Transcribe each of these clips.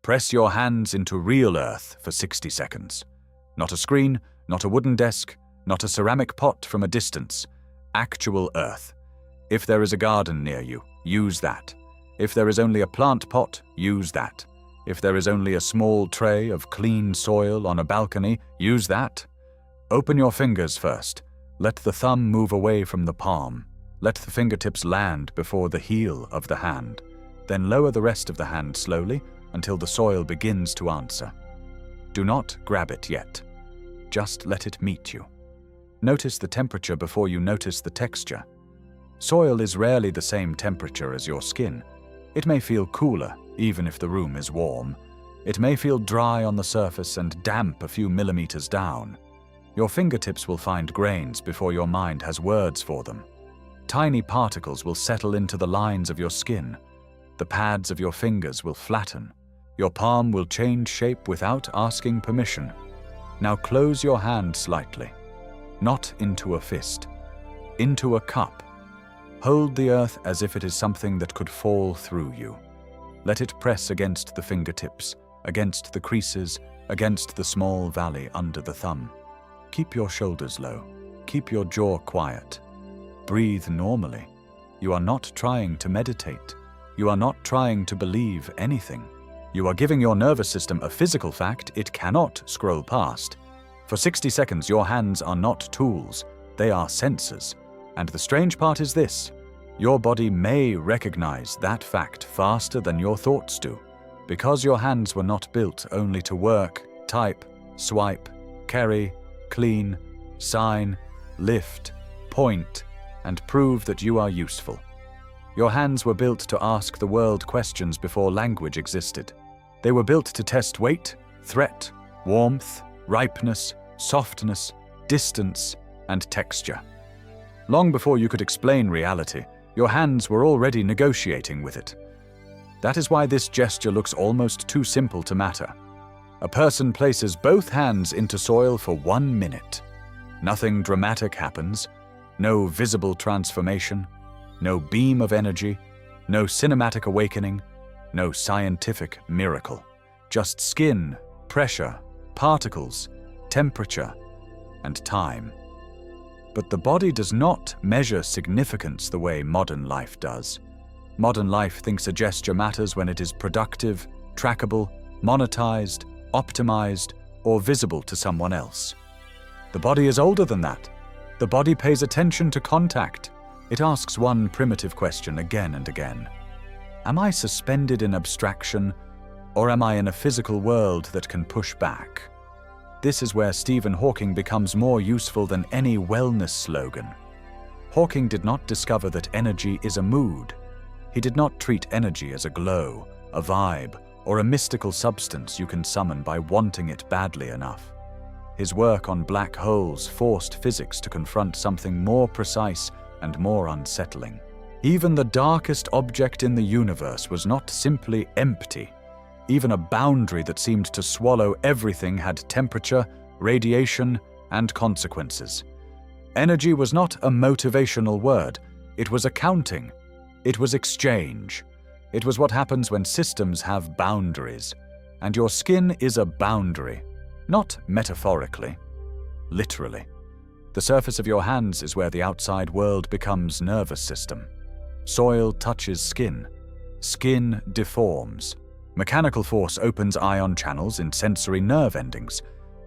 Press your hands into real earth for 60 seconds. Not a screen, not a wooden desk, not a ceramic pot from a distance. Actual earth. If there is a garden near you, use that. If there is only a plant pot, use that. If there is only a small tray of clean soil on a balcony, use that. Open your fingers first. Let the thumb move away from the palm. Let the fingertips land before the heel of the hand. Then lower the rest of the hand slowly until the soil begins to answer. Do not grab it yet. Just let it meet you. Notice the temperature before you notice the texture. Soil is rarely the same temperature as your skin. It may feel cooler, even if the room is warm. It may feel dry on the surface and damp a few millimeters down. Your fingertips will find grains before your mind has words for them. Tiny particles will settle into the lines of your skin. The pads of your fingers will flatten. Your palm will change shape without asking permission. Now close your hand slightly. Not into a fist. Into a cup. Hold the earth as if it is something that could fall through you. Let it press against the fingertips, against the creases, against the small valley under the thumb. Keep your shoulders low. Keep your jaw quiet. Breathe normally. You are not trying to meditate. You are not trying to believe anything. You are giving your nervous system a physical fact it cannot scroll past. For 60 seconds, your hands are not tools. They are sensors. And the strange part is this. Your body may recognize that fact faster than your thoughts do, because your hands were not built only to work, type, swipe, carry, clean, sign, lift, point, and prove that you are useful. Your hands were built to ask the world questions before language existed. They were built to test weight, threat, warmth, ripeness, softness, distance, and texture. Long before you could explain reality, your hands were already negotiating with it. That is why this gesture looks almost too simple to matter. A person places both hands into soil for 1 minute. Nothing dramatic happens. No visible transformation. No beam of energy. No cinematic awakening. No scientific miracle. Just skin, pressure, particles, temperature, and time. But the body does not measure significance the way modern life does. Modern life thinks a gesture matters when it is productive, trackable, monetized, optimized, or visible to someone else. The body is older than that. The body pays attention to contact. It asks one primitive question again and again. Am I suspended in abstraction, or am I in a physical world that can push back? This is where Stephen Hawking becomes more useful than any wellness slogan. Hawking did not discover that energy is a mood. He did not treat energy as a glow, a vibe, or a mystical substance you can summon by wanting it badly enough. His work on black holes forced physics to confront something more precise and more unsettling. Even the darkest object in the universe was not simply empty. Even a boundary that seemed to swallow everything had temperature, radiation, and consequences. Energy was not a motivational word. It was accounting. It was exchange. It was what happens when systems have boundaries. And your skin is a boundary, not metaphorically, literally. The surface of your hands is where the outside world becomes nervous system. Soil touches skin. Skin deforms. Mechanical force opens ion channels in sensory nerve endings.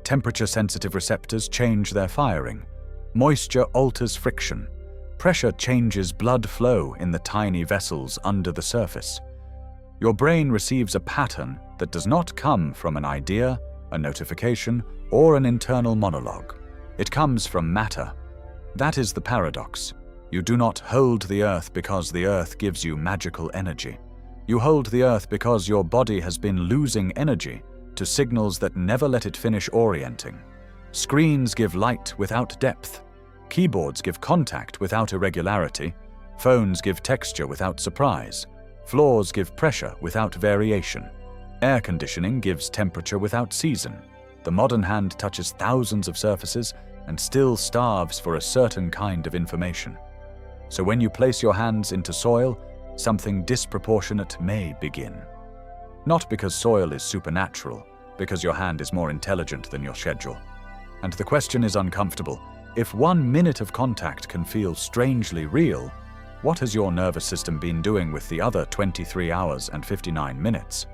Temperature-sensitive receptors change their firing. Moisture alters friction. Pressure changes blood flow in the tiny vessels under the surface. Your brain receives a pattern that does not come from an idea, a notification, or an internal monologue. It comes from matter. That is the paradox. You do not hold the earth because the earth gives you magical energy. You hold the earth because your body has been losing energy to signals that never let it finish orienting. Screens give light without depth. Keyboards give contact without irregularity. Phones give texture without surprise. Floors give pressure without variation. Air conditioning gives temperature without season. The modern hand touches thousands of surfaces and still starves for a certain kind of information. So when you place your hands into soil, something disproportionate may begin. Not because soil is supernatural, because your hand is more intelligent than your schedule. And the question is uncomfortable. If 1 minute of contact can feel strangely real, what has your nervous system been doing with the other 23 hours and 59 minutes?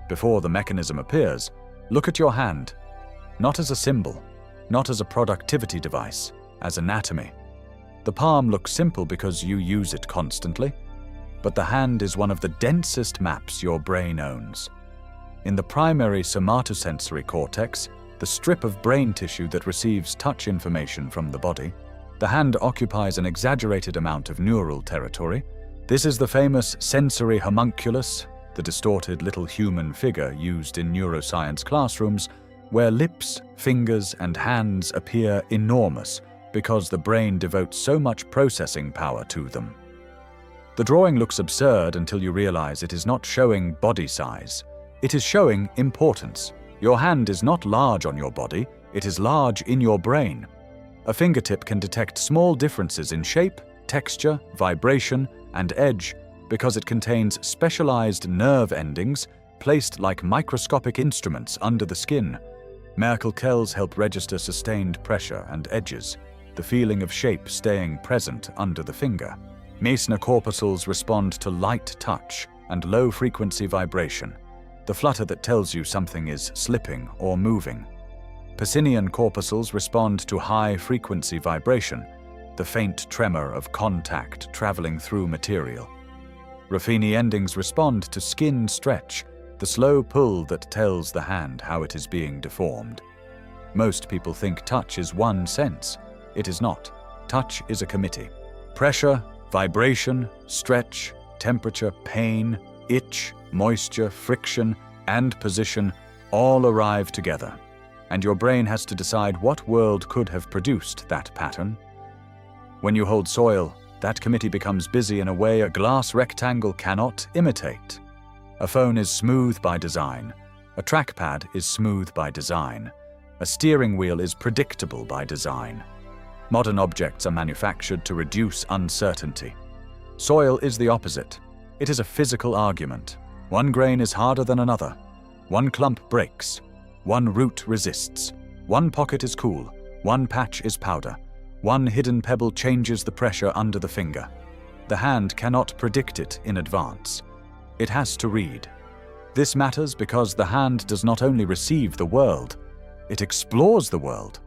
Before the mechanism appears, look at your hand, not as a symbol, not as a productivity device, as anatomy. The palm looks simple because you use it constantly, but the hand is one of the densest maps your brain owns. In the primary somatosensory cortex, the strip of brain tissue that receives touch information from the body, the hand occupies an exaggerated amount of neural territory. This is the famous sensory homunculus, the distorted little human figure used in neuroscience classrooms, where lips, fingers, and hands appear enormous because the brain devotes so much processing power to them. The drawing looks absurd until you realize it is not showing body size. It is showing importance. Your hand is not large on your body, it is large in your brain. A fingertip can detect small differences in shape, texture, vibration, and edge because it contains specialized nerve endings placed like microscopic instruments under the skin. Merkel-Kells help register sustained pressure and edges, the feeling of shape staying present under the finger. Meissner corpuscles respond to light touch and low-frequency vibration, the flutter that tells you something is slipping or moving. Pacinian corpuscles respond to high-frequency vibration, the faint tremor of contact traveling through material. Ruffini endings respond to skin stretch, the slow pull that tells the hand how it is being deformed. Most people think touch is one sense. It is not. Touch is a committee. Pressure, vibration, stretch, temperature, pain, itch, moisture, friction, and position all arrive together, and your brain has to decide what world could have produced that pattern. When you hold soil, that committee becomes busy in a way a glass rectangle cannot imitate. A phone is smooth by design. A trackpad is smooth by design. A steering wheel is predictable by design. Modern objects are manufactured to reduce uncertainty. Soil is the opposite. It is a physical argument. One grain is harder than another. One clump breaks. One root resists. One pocket is cool. One patch is powder. One hidden pebble changes the pressure under the finger. The hand cannot predict it in advance. It has to read. This matters because the hand does not only receive the world, it explores the world.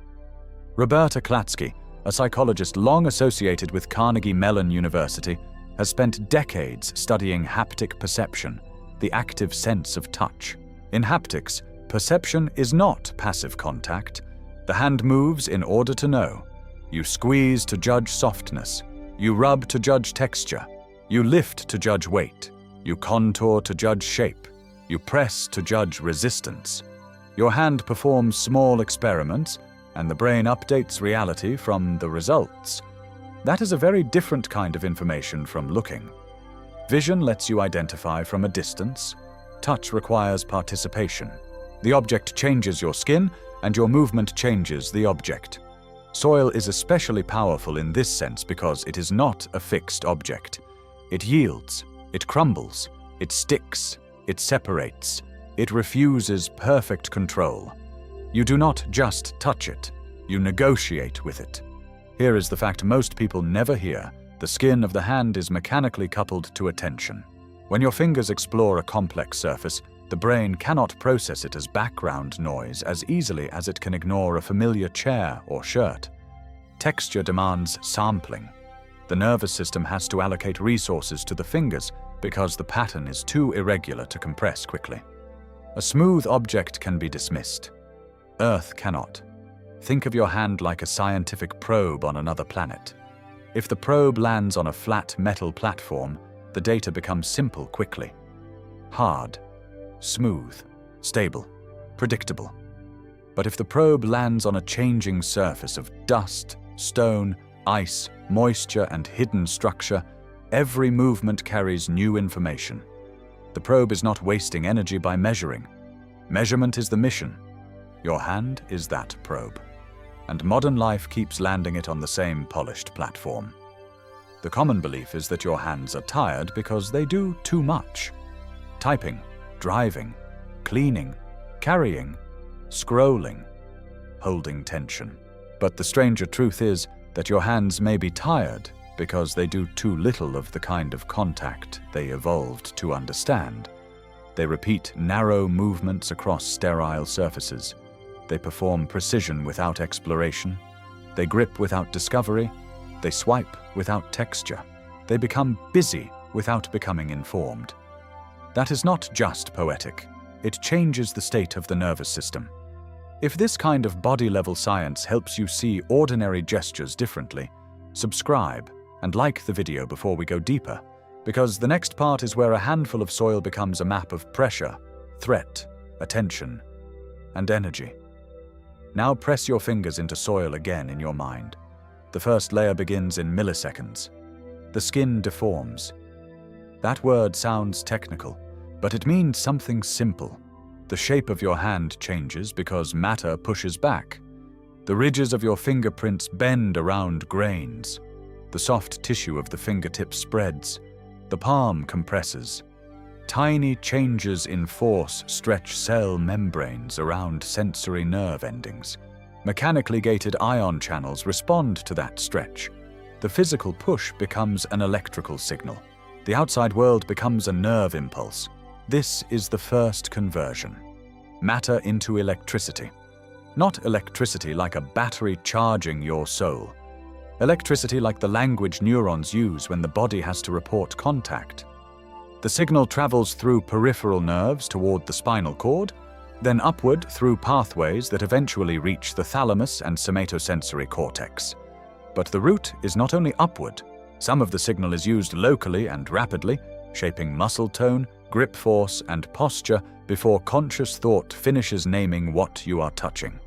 Roberta Klatzky, a psychologist long associated with Carnegie Mellon University, has spent decades studying haptic perception, the active sense of touch. In haptics, perception is not passive contact. The hand moves in order to know. You squeeze to judge softness. You rub to judge texture. You lift to judge weight. You contour to judge shape. You press to judge resistance. Your hand performs small experiments, and the brain updates reality from the results. That is a very different kind of information from looking. Vision lets you identify from a distance. Touch requires participation. The object changes your skin, and your movement changes the object. Soil is especially powerful in this sense because it is not a fixed object. It yields, it crumbles, it sticks, it separates, it refuses perfect control. You do not just touch it, you negotiate with it. Here is the fact most people never hear. The skin of the hand is mechanically coupled to attention. When your fingers explore a complex surface, the brain cannot process it as background noise as easily as it can ignore a familiar chair or shirt. Texture demands sampling. The nervous system has to allocate resources to the fingers because the pattern is too irregular to compress quickly. A smooth object can be dismissed. Earth cannot. Think of your hand like a scientific probe on another planet. If the probe lands on a flat metal platform, the data becomes simple quickly. Hard, smooth, stable, predictable. But if the probe lands on a changing surface of dust, stone, ice, moisture, and hidden structure, every movement carries new information. The probe is not wasting energy by measuring. Measurement is the mission. Your hand is that probe. And modern life keeps landing it on the same polished platform. The common belief is that your hands are tired because they do too much. Typing, driving, cleaning, carrying, scrolling, holding tension. But the stranger truth is that your hands may be tired because they do too little of the kind of contact they evolved to understand. They repeat narrow movements across sterile surfaces. They perform precision without exploration. They grip without discovery. They swipe without texture. They become busy without becoming informed. That is not just poetic. It changes the state of the nervous system. If this kind of body-level science helps you see ordinary gestures differently, subscribe and like the video before we go deeper, because the next part is where a handful of soil becomes a map of pressure, threat, attention, and energy. Now press your fingers into soil again in your mind. The first layer begins in milliseconds. The skin deforms. That word sounds technical, but it means something simple. The shape of your hand changes because matter pushes back. The ridges of your fingerprints bend around grains. The soft tissue of the fingertip spreads. The palm compresses. Tiny changes in force stretch cell membranes around sensory nerve endings. Mechanically gated ion channels respond to that stretch. The physical push becomes an electrical signal. The outside world becomes a nerve impulse. This is the first conversion. Matter into electricity. Not electricity like a battery charging your soul. Electricity like the language neurons use when the body has to report contact. The signal travels through peripheral nerves toward the spinal cord, then upward through pathways that eventually reach the thalamus and somatosensory cortex. But the route is not only upward. Some of the signal is used locally and rapidly, shaping muscle tone, grip force, and posture before conscious thought finishes naming what you are touching.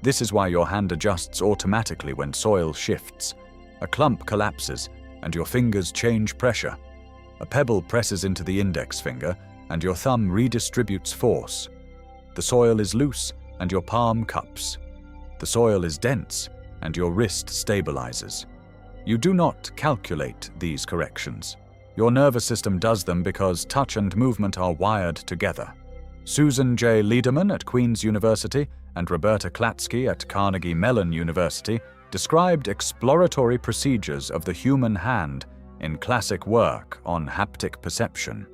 This is why your hand adjusts automatically when soil shifts. A clump collapses, and your fingers change pressure. A pebble presses into the index finger, and your thumb redistributes force. The soil is loose, and your palm cups. The soil is dense, and your wrist stabilizes. You do not calculate these corrections. Your nervous system does them because touch and movement are wired together. Susan J. Lederman at Queen's University and Roberta Klatzky at Carnegie Mellon University described exploratory procedures of the human hand in classic work on haptic perception.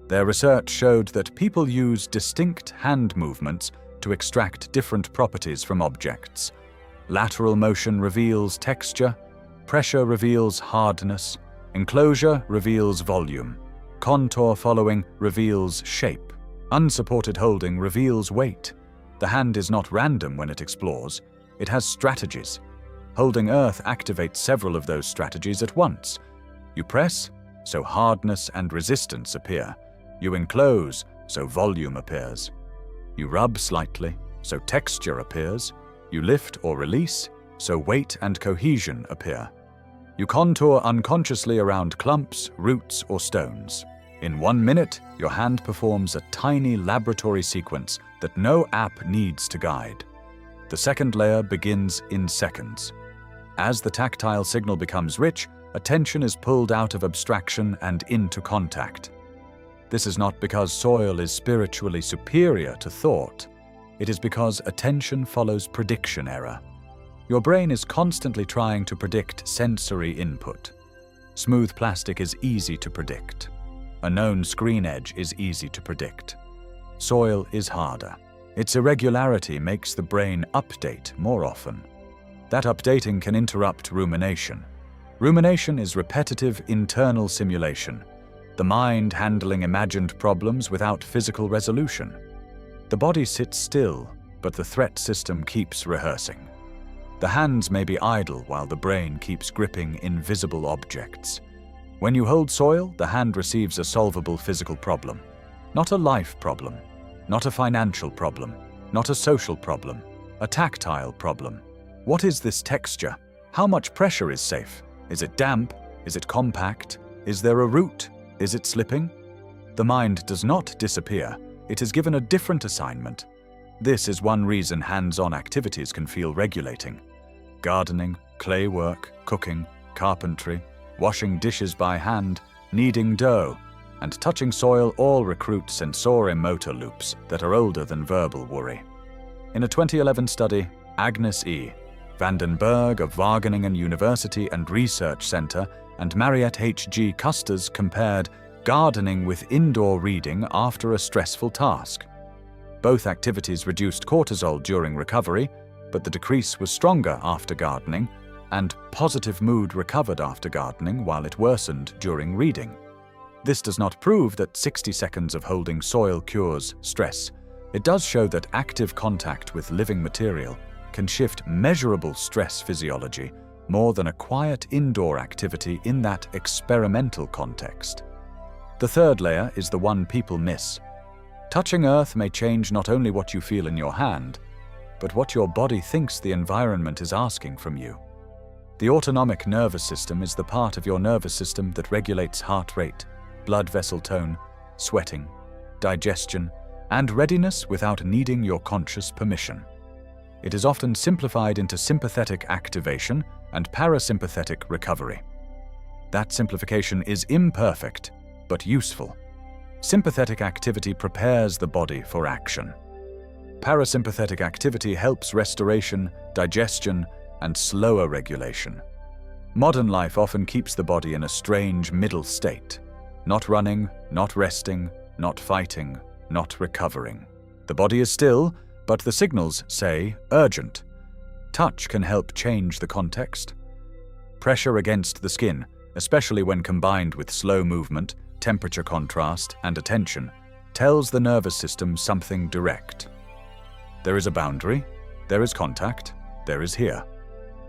Their research showed that people use distinct hand movements to extract different properties from objects. Lateral motion reveals texture, pressure reveals hardness, enclosure reveals volume, contour following reveals shape, unsupported holding reveals weight. The hand is not random when it explores, it has strategies. Holding earth activates several of those strategies at once. You press, so hardness and resistance appear. You enclose, so volume appears. You rub slightly, so texture appears. You lift or release, so weight and cohesion appear. You contour unconsciously around clumps, roots, or stones. In 1 minute, your hand performs a tiny laboratory sequence that no app needs to guide. The second layer begins in seconds. As the tactile signal becomes rich, attention is pulled out of abstraction and into contact. This is not because soil is spiritually superior to thought. It is because attention follows prediction error. Your brain is constantly trying to predict sensory input. Smooth plastic is easy to predict. A known screen edge is easy to predict. Soil is harder. Its irregularity makes the brain update more often. That updating can interrupt rumination. Rumination is repetitive internal simulation, the mind handling imagined problems without physical resolution. The body sits still, but the threat system keeps rehearsing. The hands may be idle while the brain keeps gripping invisible objects. When you hold soil, the hand receives a solvable physical problem. Not a life problem, not a financial problem, not a social problem, a tactile problem. What is this texture? How much pressure is safe? Is it damp? Is it compact? Is there a root? Is it slipping? The mind does not disappear. It is given a different assignment. This is one reason hands-on activities can feel regulating. Gardening, clay work, cooking, carpentry, washing dishes by hand, kneading dough. and touching soil all recruit sensorimotor loops that are older than verbal worry. In a 2011 study, Agnes E. Vandenberg of Wageningen University and Research Center and Mariette H.G. Custers compared gardening with indoor reading after a stressful task. Both activities reduced cortisol during recovery, but the decrease was stronger after gardening, and positive mood recovered after gardening while it worsened during reading. This does not prove that 60 seconds of holding soil cures stress. It does show that active contact with living material can shift measurable stress physiology more than a quiet indoor activity in that experimental context. The third layer is the one people miss. Touching earth may change not only what you feel in your hand, but what your body thinks the environment is asking from you. The autonomic nervous system is the part of your nervous system that regulates heart rate, blood vessel tone, sweating, digestion, and readiness without needing your conscious permission. It is often simplified into sympathetic activation and parasympathetic recovery. That simplification is imperfect, but useful. Sympathetic activity prepares the body for action. Parasympathetic activity helps restoration, digestion, and slower regulation. Modern life often keeps the body in a strange middle state. Not running, not resting, not fighting, not recovering. The body is still, but the signals say urgent. Touch can help change the context. Pressure against the skin, especially when combined with slow movement, temperature contrast, and attention, tells the nervous system something direct. There is a boundary, there is contact, there is here.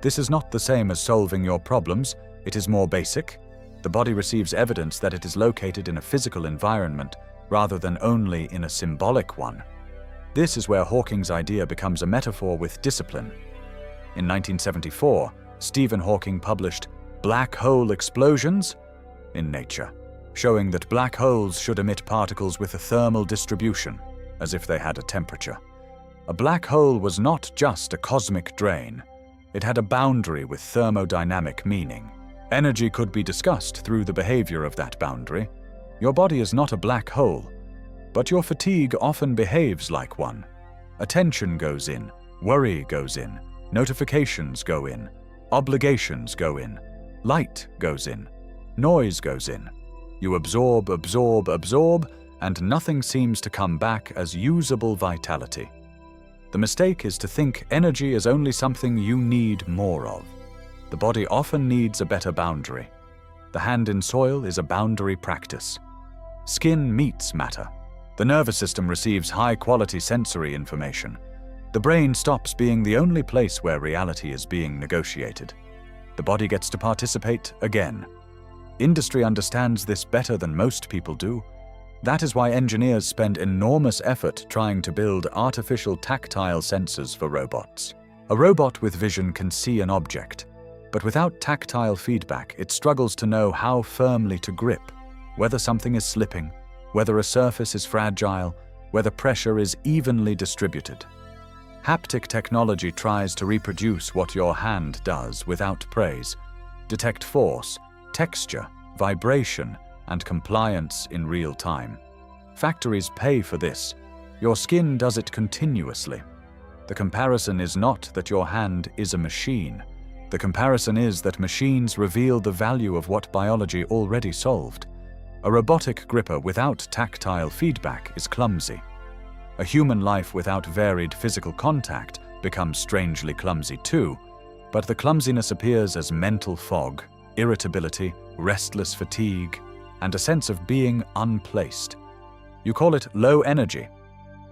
This is not the same as solving your problems, it is more basic. The body receives evidence that it is located in a physical environment rather than only in a symbolic one. This is where Hawking's idea becomes a metaphor with discipline. In 1974, Stephen Hawking published Black Hole Explosions in Nature, showing that black holes should emit particles with a thermal distribution, as if they had a temperature. A black hole was not just a cosmic drain. It had a boundary with thermodynamic meaning. Energy could be discussed through the behavior of that boundary. Your body is not a black hole, but your fatigue often behaves like one. Attention goes in, worry goes in, notifications go in, obligations go in, light goes in, noise goes in. You absorb, absorb, absorb, and nothing seems to come back as usable vitality. The mistake is to think energy is only something you need more of. The body often needs a better boundary. The hand in soil is a boundary practice. Skin meets matter. The nervous system receives high-quality sensory information. The brain stops being the only place where reality is being negotiated. The body gets to participate again. Industry understands this better than most people do. That is why engineers spend enormous effort trying to build artificial tactile sensors for robots. A robot with vision can see an object, but without tactile feedback, it struggles to know how firmly to grip, whether something is slipping, whether a surface is fragile, whether pressure is evenly distributed. Haptic technology tries to reproduce what your hand does without praise, detect force, texture, vibration, and compliance in real time. Factories pay for this. Your skin does it continuously. The comparison is not that your hand is a machine. The comparison is that machines reveal the value of what biology already solved. A robotic gripper without tactile feedback is clumsy. A human life without varied physical contact becomes strangely clumsy too, but the clumsiness appears as mental fog, irritability, restless fatigue, and a sense of being unplaced. You call it low energy.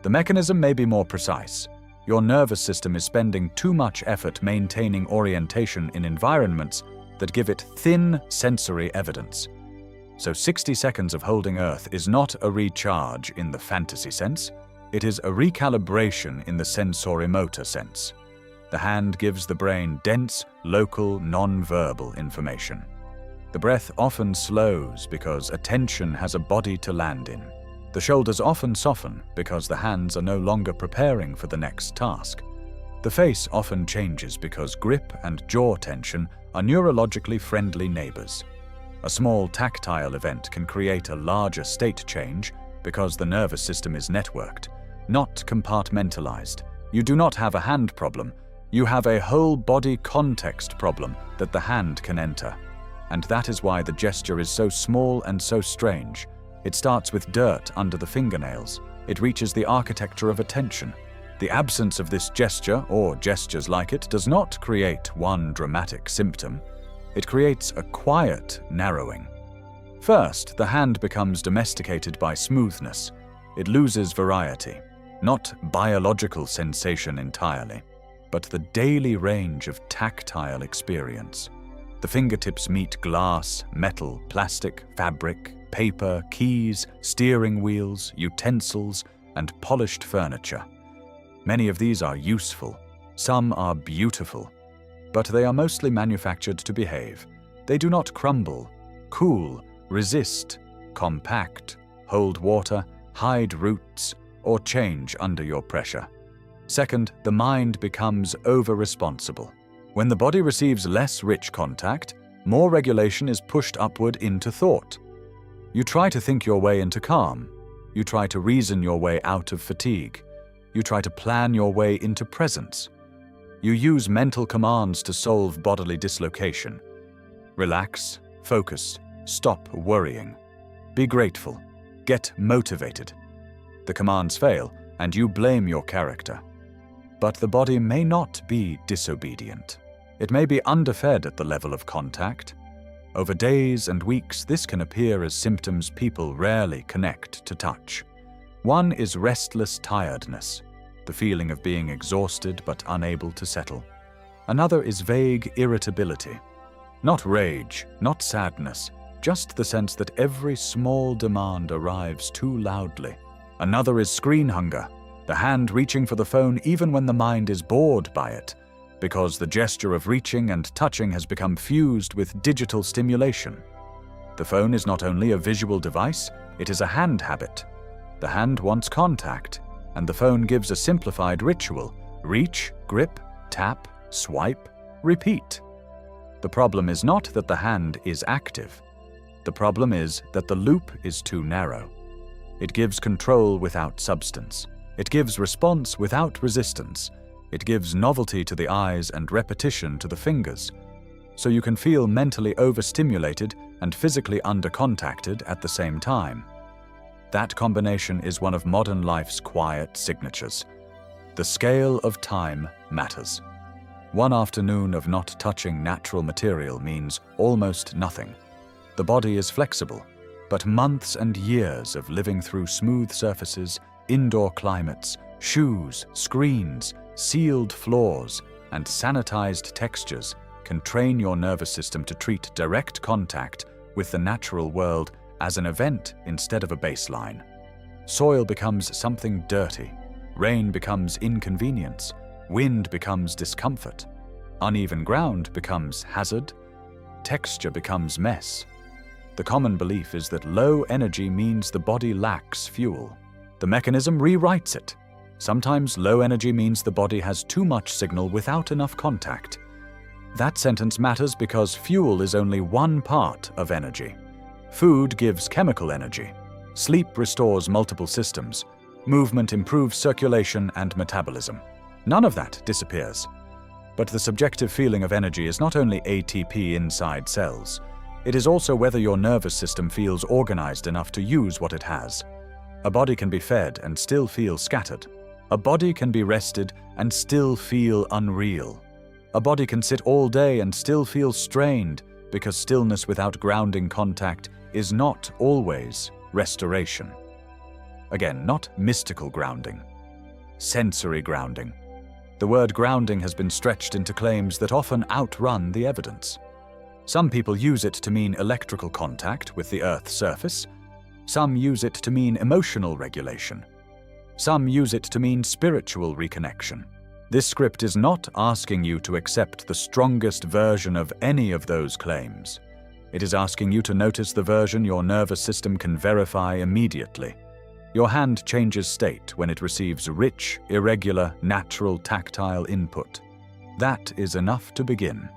The mechanism may be more precise. Your nervous system is spending too much effort maintaining orientation in environments that give it thin sensory evidence. So 60 seconds of holding Earth is not a recharge in the fantasy sense, it is a recalibration in the sensorimotor sense. The hand gives the brain dense, local, non-verbal information. The breath often slows because attention has a body to land in. The shoulders often soften because the hands are no longer preparing for the next task. The face often changes because grip and jaw tension are neurologically friendly neighbors. A small tactile event can create a larger state change because the nervous system is networked, not compartmentalized. You do not have a hand problem, you have a whole body context problem that the hand can enter. And that is why the gesture is so small and so strange. It starts with dirt under the fingernails. It reaches the architecture of attention. The absence of this gesture, or gestures like it, does not create one dramatic symptom. It creates a quiet narrowing. First, the hand becomes domesticated by smoothness. It loses variety, not biological sensation entirely, but the daily range of tactile experience. The fingertips meet glass, metal, plastic, fabric, paper, keys, steering wheels, utensils, and polished furniture. Many of these are useful. Some are beautiful. But they are mostly manufactured to behave. They do not crumble, cool, resist, compact, hold water, hide roots, or change under your pressure. Second, the mind becomes over-responsible. When the body receives less rich contact, more regulation is pushed upward into thought. You try to think your way into calm. You try to reason your way out of fatigue. You try to plan your way into presence. You use mental commands to solve bodily dislocation. Relax, focus, stop worrying. Be grateful. Get motivated. The commands fail, and you blame your character. But the body may not be disobedient. It may be underfed at the level of contact. Over days and weeks, this can appear as symptoms people rarely connect to touch. One is restless tiredness, the feeling of being exhausted but unable to settle. Another is vague irritability. Not rage, not sadness, just the sense that every small demand arrives too loudly. Another is screen hunger, the hand reaching for the phone even when the mind is bored by it, because the gesture of reaching and touching has become fused with digital stimulation. The phone is not only a visual device, it is a hand habit. The hand wants contact, and the phone gives a simplified ritual: reach, grip, tap, swipe, repeat. The problem is not that the hand is active. The problem is that the loop is too narrow. It gives control without substance. It gives response without resistance. It gives novelty to the eyes and repetition to the fingers. So you can feel mentally overstimulated and physically undercontacted at the same time. That combination is one of modern life's quiet signatures. The scale of time matters. One afternoon of not touching natural material means almost nothing. The body is flexible, but months and years of living through smooth surfaces, indoor climates, shoes, screens, sealed floors, and sanitized textures can train your nervous system to treat direct contact with the natural world as an event instead of a baseline. Soil becomes something dirty. Rain becomes inconvenience. Wind becomes discomfort. Uneven ground becomes hazard. Texture becomes mess. The common belief is that low energy means the body lacks fuel. The mechanism rewrites it. Sometimes low energy means the body has too much signal without enough contact. That sentence matters because fuel is only one part of energy. Food gives chemical energy. Sleep restores multiple systems. Movement improves circulation and metabolism. None of that disappears. But the subjective feeling of energy is not only ATP inside cells. It is also whether your nervous system feels organized enough to use what it has. A body can be fed and still feel scattered. A body can be rested and still feel unreal. A body can sit all day and still feel strained, because stillness without grounding contact is not always restoration. Again, not mystical grounding. Sensory grounding. The word grounding has been stretched into claims that often outrun the evidence. Some people use it to mean electrical contact with the Earth's surface. Some use it to mean emotional regulation. Some use it to mean spiritual reconnection. This script is not asking you to accept the strongest version of any of those claims. It is asking you to notice the version your nervous system can verify immediately. Your hand changes state when it receives rich, irregular, natural tactile input. That is enough to begin.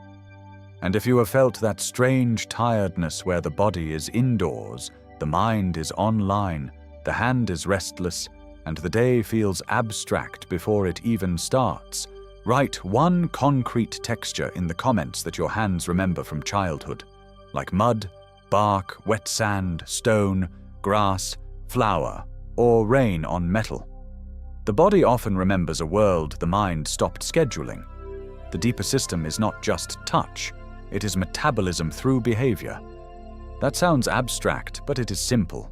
And if you have felt that strange tiredness where the body is indoors, the mind is online, the hand is restless, and the day feels abstract before it even starts, write one concrete texture in the comments that your hands remember from childhood, like mud, bark, wet sand, stone, grass, flower, or rain on metal. The body often remembers a world the mind stopped scheduling. The deeper system is not just touch, it is metabolism through behavior. That sounds abstract, but it is simple.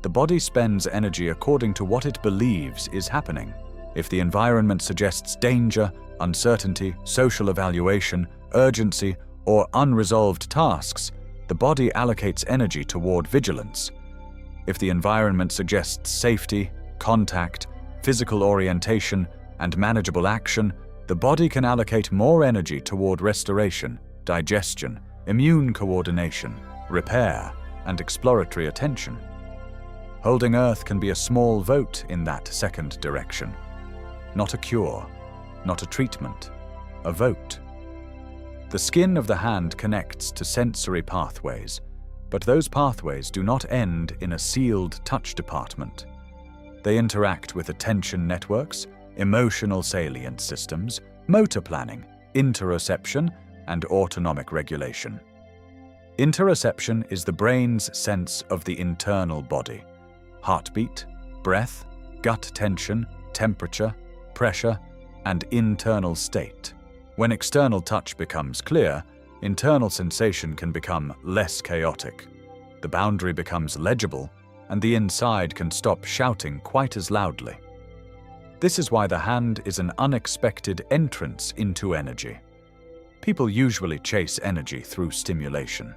The body spends energy according to what it believes is happening. If the environment suggests danger, uncertainty, social evaluation, urgency, or unresolved tasks, the body allocates energy toward vigilance. If the environment suggests safety, contact, physical orientation, and manageable action, the body can allocate more energy toward restoration, digestion, immune coordination, repair, and exploratory attention. Holding Earth can be a small vote in that second direction. Not a cure, not a treatment, a vote. The skin of the hand connects to sensory pathways, but those pathways do not end in a sealed touch department. They interact with attention networks, emotional salient systems, motor planning, interoception, and autonomic regulation. Interoception is the brain's sense of the internal body. Heartbeat, breath, gut tension, temperature, pressure, and internal state. When external touch becomes clear, internal sensation can become less chaotic. The boundary becomes legible, and the inside can stop shouting quite as loudly. This is why the hand is an unexpected entrance into energy. People usually chase energy through stimulation.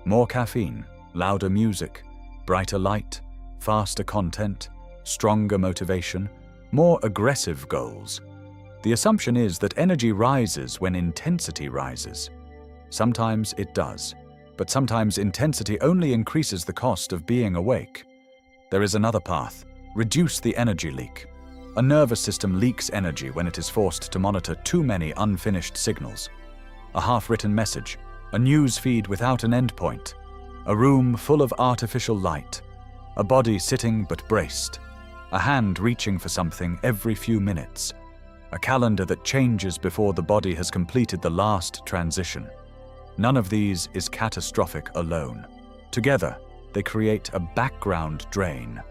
More caffeine, louder music, brighter light, faster content, stronger motivation, more aggressive goals. The assumption is that energy rises when intensity rises. Sometimes it does, but sometimes intensity only increases the cost of being awake. There is another path: reduce the energy leak. A nervous system leaks energy when it is forced to monitor too many unfinished signals. A half-written message, a news feed without an endpoint, a room full of artificial light, a body sitting but braced, a hand reaching for something every few minutes, a calendar that changes before the body has completed the last transition. None of these is catastrophic alone. Together, they create a background drain.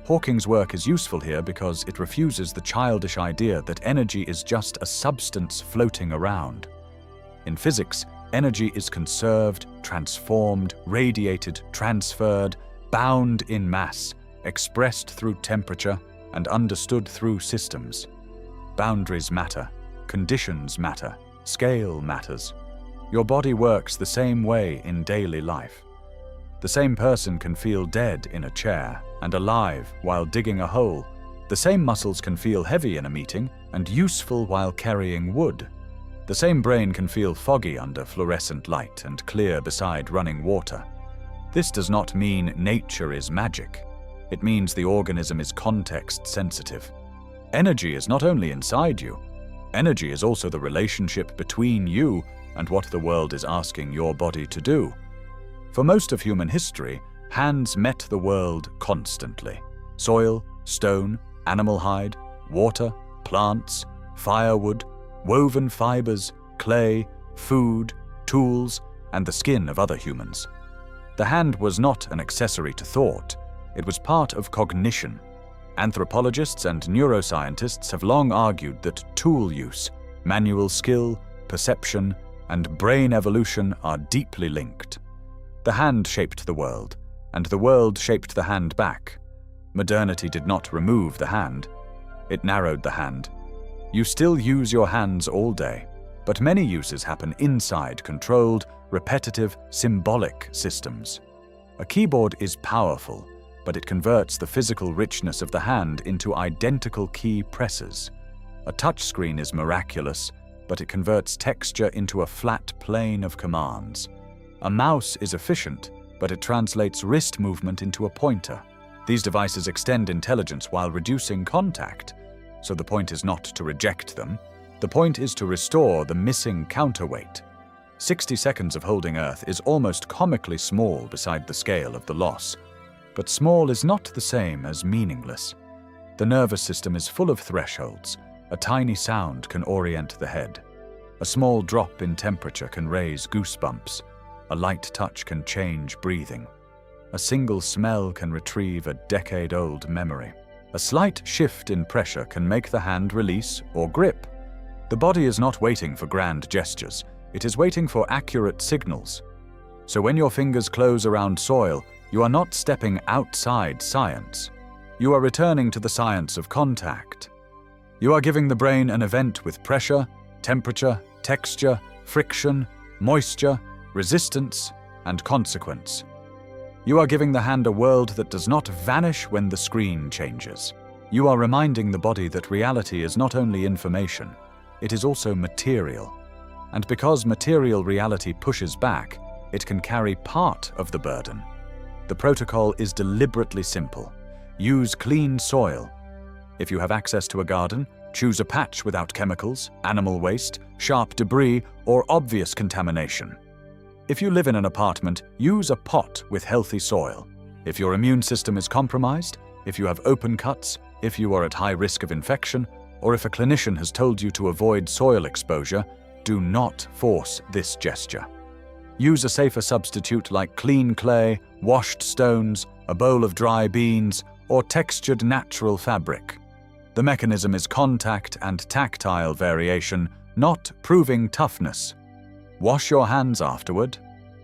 Hawking's work is useful here because it refuses the childish idea that energy is just a substance floating around. In physics, energy is conserved, transformed, radiated, transferred, bound in mass, expressed through temperature, and understood through systems. Boundaries matter, conditions matter, scale matters. Your body works the same way in daily life. The same person can feel dead in a chair and alive while digging a hole. The same muscles can feel heavy in a meeting and useful while carrying wood. The same brain can feel foggy under fluorescent light and clear beside running water. This does not mean nature is magic. It means the organism is context sensitive. Energy is not only inside you. Energy is also the relationship between you and what the world is asking your body to do. For most of human history, hands met the world constantly. Soil, stone, animal hide, water, plants, firewood, woven fibers, clay, food, tools, and the skin of other humans. The hand was not an accessory to thought. It was part of cognition. Anthropologists and neuroscientists have long argued that tool use, manual skill, perception, and brain evolution are deeply linked. The hand shaped the world, and the world shaped the hand back. Modernity did not remove the hand. It narrowed the hand. You still use your hands all day, but many uses happen inside controlled, repetitive, symbolic systems. A keyboard is powerful, but it converts the physical richness of the hand into identical key presses. A touchscreen is miraculous, but it converts texture into a flat plane of commands. A mouse is efficient, but it translates wrist movement into a pointer. These devices extend intelligence while reducing contact, so the point is not to reject them. The point is to restore the missing counterweight. 60 seconds of holding Earth is almost comically small beside the scale of the loss. But small is not the same as meaningless. The nervous system is full of thresholds. A tiny sound can orient the head. A small drop in temperature can raise goosebumps. A light touch can change breathing. A single smell can retrieve a decade-old memory. A slight shift in pressure can make the hand release or grip. The body is not waiting for grand gestures. It is waiting for accurate signals. So when your fingers close around soil, you are not stepping outside science. You are returning to the science of contact. You are giving the brain an event with pressure, temperature, texture, friction, moisture, resistance, and consequence. You are giving the hand a world that does not vanish when the screen changes. You are reminding the body that reality is not only information, it is also material. And because material reality pushes back, it can carry part of the burden. The protocol is deliberately simple. Use clean soil. If you have access to a garden, choose a patch without chemicals, animal waste, sharp debris, or obvious contamination. If you live in an apartment, use a pot with healthy soil. If your immune system is compromised, if you have open cuts, if you are at high risk of infection, or if a clinician has told you to avoid soil exposure, do not force this gesture. Use a safer substitute like clean clay, washed stones, a bowl of dry beans, or textured natural fabric. The mechanism is contact and tactile variation, not proving toughness. Wash your hands afterward.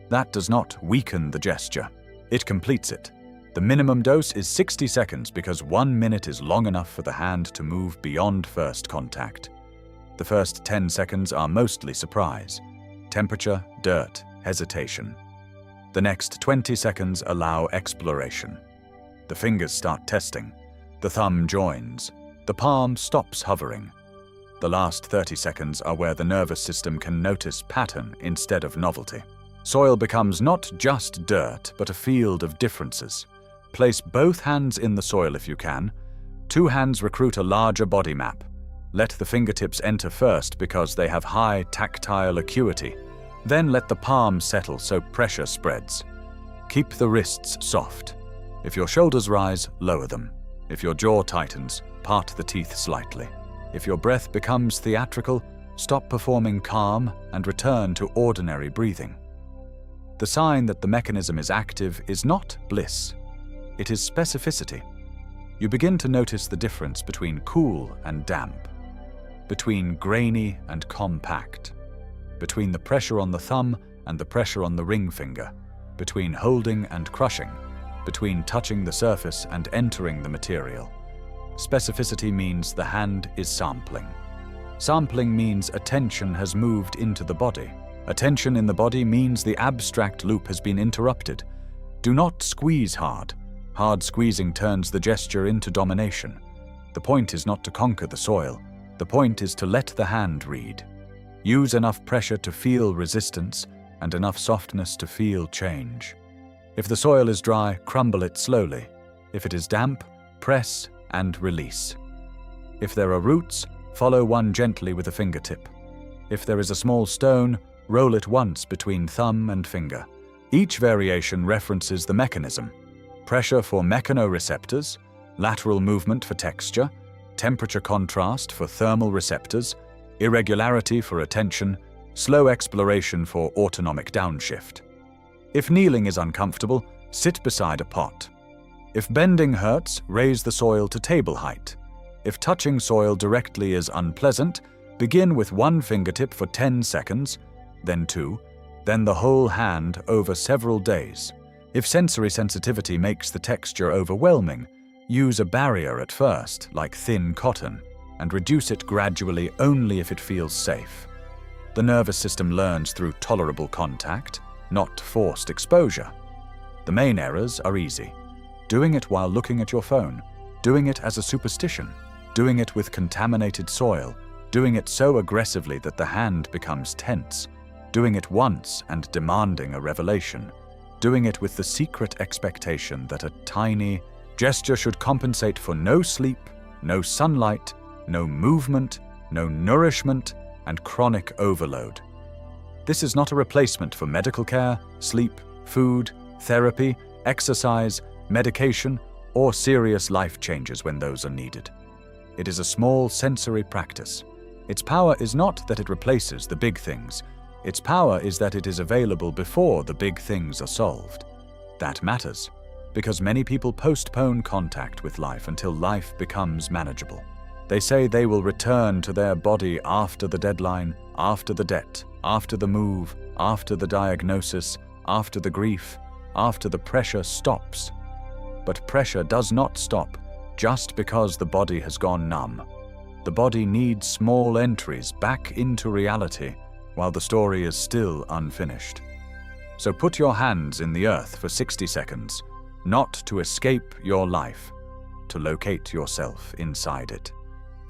That does not weaken the gesture. It completes it. The minimum dose is 60 seconds because 1 minute is long enough for the hand to move beyond first contact. The first 10 seconds are mostly surprise. Temperature, dirt, hesitation. The next 20 seconds allow exploration. The fingers start testing. The thumb joins. The palm stops hovering. The last 30 seconds are where the nervous system can notice pattern instead of novelty. Soil becomes not just dirt, but a field of differences. Place both hands in the soil if you can. 2 hands recruit a larger body map. Let the fingertips enter first because they have high tactile acuity. Then let the palms settle so pressure spreads. Keep the wrists soft. If your shoulders rise, lower them. If your jaw tightens, part the teeth slightly. If your breath becomes theatrical, stop performing calm and return to ordinary breathing. The sign that the mechanism is active is not bliss. It is specificity. You begin to notice the difference between cool and damp, between grainy and compact, between the pressure on the thumb and the pressure on the ring finger, between holding and crushing, between touching the surface and entering the material. Specificity means the hand is sampling. Sampling means attention has moved into the body. Attention in the body means the abstract loop has been interrupted. Do not squeeze hard. Hard squeezing turns the gesture into domination. The point is not to conquer the soil. The point is to let the hand read. Use enough pressure to feel resistance and enough softness to feel change. If the soil is dry, crumble it slowly. If it is damp, press and release. If there are roots, follow one gently with a fingertip. If there is a small stone, roll it once between thumb and finger. Each variation references the mechanism. Pressure for mechanoreceptors, lateral movement for texture, temperature contrast for thermal receptors, irregularity for attention, slow exploration for autonomic downshift. If kneeling is uncomfortable, sit beside a pot. If bending hurts, raise the soil to table height. If touching soil directly is unpleasant, begin with one fingertip for 10 seconds, then 2, then the whole hand over several days. If sensory sensitivity makes the texture overwhelming, use a barrier at first, like thin cotton, and reduce it gradually only if it feels safe. The nervous system learns through tolerable contact, not forced exposure. The main errors are easy. Doing it while looking at your phone, doing it as a superstition, doing it with contaminated soil, doing it so aggressively that the hand becomes tense, doing it once and demanding a revelation, doing it with the secret expectation that a tiny gesture should compensate for no sleep, no sunlight, no movement, no nourishment, and chronic overload. This is not a replacement for medical care, sleep, food, therapy, exercise, medication, or serious life changes when those are needed. It is a small sensory practice. Its power is not that it replaces the big things. Its power is that it is available before the big things are solved. That matters, because many people postpone contact with life until life becomes manageable. They say they will return to their body after the deadline, after the debt, after the move, after the diagnosis, after the grief, after the pressure stops. But pressure does not stop just because the body has gone numb. The body needs small entries back into reality while the story is still unfinished. So put your hands in the earth for 60 seconds, not to escape your life, to locate yourself inside it.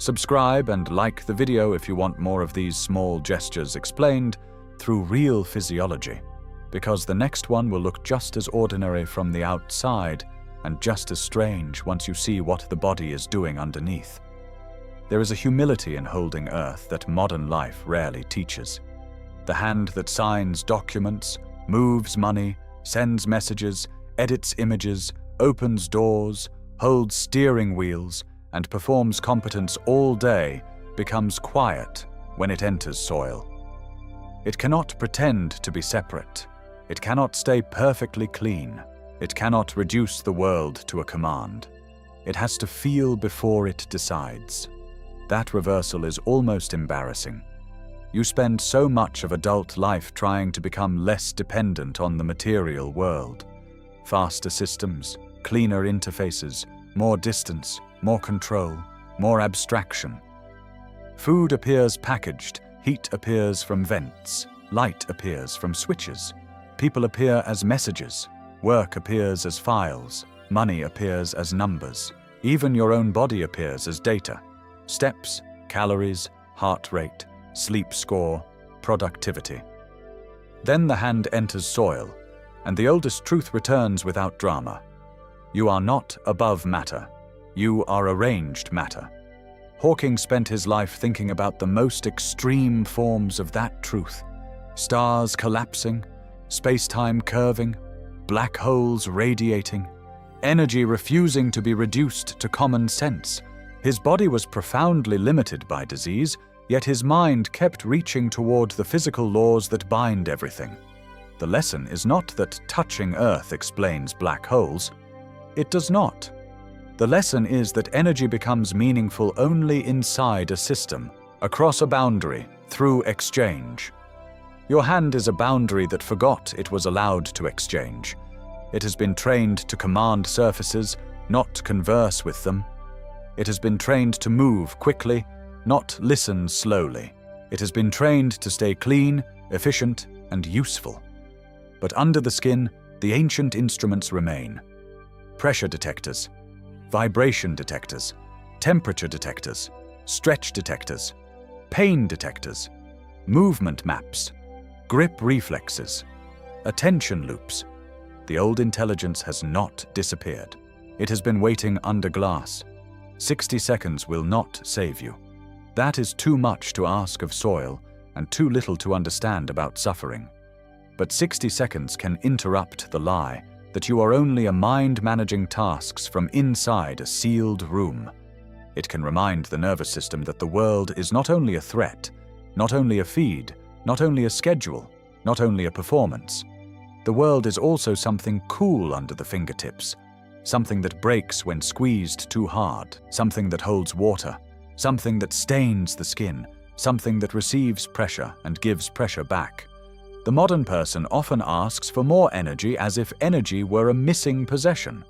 Subscribe and like the video if you want more of these small gestures explained through real physiology, because the next one will look just as ordinary from the outside and just as strange once you see what the body is doing underneath. There is a humility in holding earth that modern life rarely teaches. The hand that signs documents, moves money, sends messages, edits images, opens doors, holds steering wheels, and performs competence all day becomes quiet when it enters soil. It cannot pretend to be separate. It cannot stay perfectly clean. It cannot reduce the world to a command. It has to feel before it decides. That reversal is almost embarrassing. You spend so much of adult life trying to become less dependent on the material world. Faster systems, cleaner interfaces, more distance, more control, more abstraction. Food appears packaged, heat appears from vents, light appears from switches. People appear as messages, work appears as files, money appears as numbers. Even your own body appears as data. Steps, calories, heart rate, sleep score, productivity. Then the hand enters soil, and the oldest truth returns without drama. You are not above matter. You are arranged matter. Hawking spent his life thinking about the most extreme forms of that truth. Stars collapsing, space-time curving, black holes radiating, energy refusing to be reduced to common sense. His body was profoundly limited by disease, yet his mind kept reaching toward the physical laws that bind everything. The lesson is not that touching Earth explains black holes. It does not. The lesson is that energy becomes meaningful only inside a system, across a boundary, through exchange. Your hand is a boundary that forgot it was allowed to exchange. It has been trained to command surfaces, not converse with them. It has been trained to move quickly, not listen slowly. It has been trained to stay clean, efficient, and useful. But under the skin, the ancient instruments remain. Pressure detectors, vibration detectors, temperature detectors, stretch detectors, pain detectors, movement maps, grip reflexes, attention loops. The old intelligence has not disappeared. It has been waiting under glass. 60 seconds will not save you. That is too much to ask of soil and too little to understand about suffering. But 60 seconds can interrupt the lie that you are only a mind managing tasks from inside a sealed room. It can remind the nervous system that the world is not only a threat, not only a feed, not only a schedule, not only a performance. The world is also something cool under the fingertips, something that breaks when squeezed too hard, something that holds water, something that stains the skin, something that receives pressure and gives pressure back. The modern person often asks for more energy as if energy were a missing possession.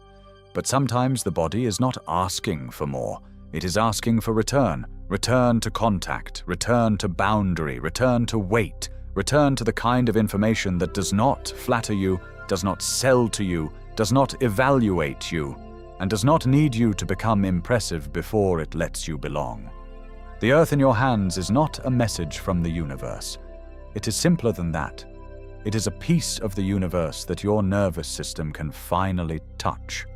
But sometimes the body is not asking for more. It is asking for return to contact, return to boundary, return to weight, return to the kind of information that does not flatter you, does not sell to you, does not evaluate you, and does not need you to become impressive before it lets you belong. The earth in your hands is not a message from the universe. It is simpler than that. It is a piece of the universe that your nervous system can finally touch.